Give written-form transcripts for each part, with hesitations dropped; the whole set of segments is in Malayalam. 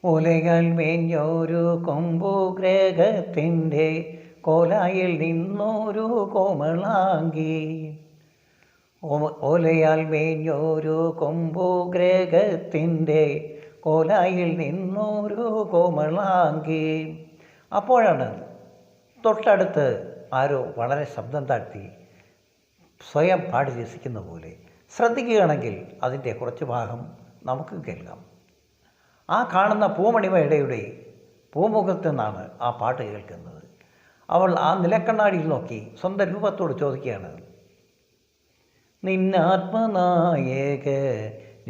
ഓലകൾ മേഞ്ഞൊരു കൊമ്പു ഗ്രഹത്തിൻ്റെ കോലായിൽ നിന്നൊരു കോമളാങ്കി. ഓലയാൽ മേഞ്ഞൊരു കൊമ്പു ഗ്രഹത്തിൻ്റെ കോലായിൽ നിന്നൊരു കോമളാങ്കി. അപ്പോഴാണ് തൊട്ടടുത്ത് ആരോ വളരെ ശബ്ദം താഴ്ത്തി സ്വയം പാടി രസിക്കുന്ന പോലെ. ശ്രദ്ധിക്കുകയാണെങ്കിൽ അതിൻ്റെ കുറച്ച് ഭാഗം നമുക്ക് കേൾക്കാം. ആ കാണുന്ന പൂമണിമേടയുടെ പൂമുഖത്തു നിന്നാണ് ആ പാട്ട് കേൾക്കുന്നത്. അവൾ ആ നിലക്കണ്ണാടിയിൽ നോക്കി സ്വന്തം രൂപത്തോട് ചോദിക്കുകയാണ്, നിന്നാത്മനായക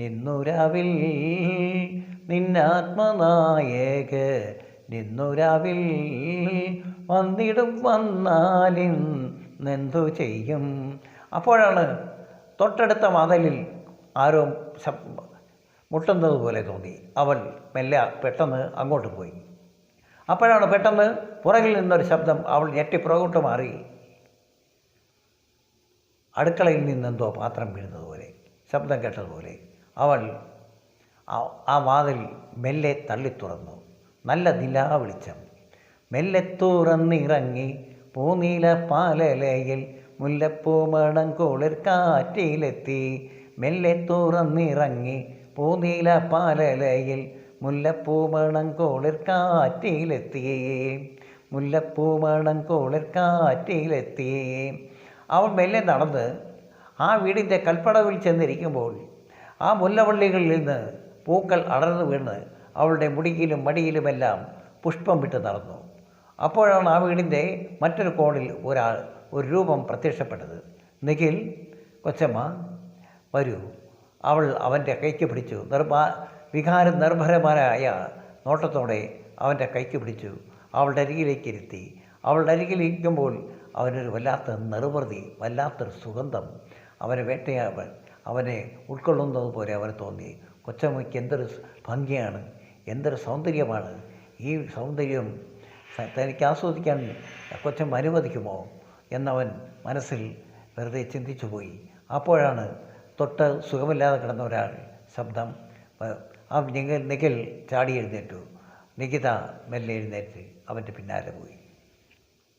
നിന്നുരാവിൽ, നിന്നാത്മനായക നിന്നുരാവിൽ വന്നിടും വന്നാലിന്നെന്തു ചെയ്യും. അപ്പോഴാണ് തൊട്ടടുത്ത വാതിലിൽ ആരോ മുട്ടുന്നത് പോലെ തോന്നി. അവൾ മെല്ലെ പെട്ടെന്ന് അങ്ങോട്ട് പോയി. അപ്പോഴാണ് പെട്ടെന്ന് പുറകിൽ നിന്നൊരു ശബ്ദം. അവൾ ഞെട്ടി പുറകോട്ട് മാറി. അടുക്കളയിൽ നിന്നെന്തോ പാത്രം വീഴുന്നതുപോലെ ശബ്ദം കേട്ടതുപോലെ അവൾ ആ വാതിൽ മെല്ലെ തള്ളി തുറന്നു. നല്ല നിലാ വെളിച്ചം. മെല്ലെ തുറന്നിറങ്ങി പൂനീല പാലലയിൽ മുല്ലപ്പൂ മണം കുളിർ കാറ്റിലെത്തി. മെല്ലെ തുറന്നിറങ്ങി പൂനീല പാലലയിൽ മുല്ലപ്പൂ മണം കുളിർ കാറ്റിലെത്തി, മുല്ലപ്പൂ മണം കുളിർ കാറ്റിലെത്തി. അവൾ മെല്ലെ നടന്ന് ആ വീടിൻ്റെ കൽപ്പടവിൽ ചെന്നിരിക്കുമ്പോൾ ആ മുല്ലവള്ളികളിൽ നിന്ന് പൂക്കൾ അടർന്നു വീണ് അവളുടെ മുടിയിലും മടിയിലുമെല്ലാം പുഷ്പം വിട്ട് നടന്നു. അപ്പോഴാണ് ആ വീടിൻ്റെ മറ്റൊരു കോണിൽ ഒരു രൂപം പ്രത്യക്ഷപ്പെട്ടത്. നിഖിൽ, കൊച്ചമ്മ വരൂ. അവൾ അവൻ്റെ കൈക്ക് പിടിച്ചു. വികാരം നിർഭരമായ നോട്ടത്തോടെ അവൻ്റെ കൈക്ക് പിടിച്ചു അവളുടെ അരികിലേക്ക് ഇരുത്തി. അവളുടെ അരികിലിരിക്കുമ്പോൾ അവനൊരു വല്ലാത്ത നിർവൃതി, വല്ലാത്തൊരു സുഗന്ധം അവനെ ഉൾക്കൊള്ളുന്നത് പോലെ അവന് തോന്നി. കൊച്ചമ്മയ്ക്ക് എന്തൊരു ഭംഗിയാണ്, എന്തൊരു സൗന്ദര്യമാണ്. ഈ സൗന്ദര്യം തനിക്ക് ആസ്വദിക്കാൻ കൊച്ചമ്മ അനുവദിക്കുമോ എന്നവൻ മനസ്സിൽ വെറുതെ ചിന്തിച്ചു പോയി. അപ്പോഴാണ് തൊട്ട് സുഖമില്ലാതെ കിടന്ന ഒരാൾ ശബ്ദം. നിഖിൽ ചാടി എഴുന്നേറ്റു. നിഖിത മെല്ലെ എഴുന്നേറ്റ് അവൻ്റെ പിന്നാലെ പോയി.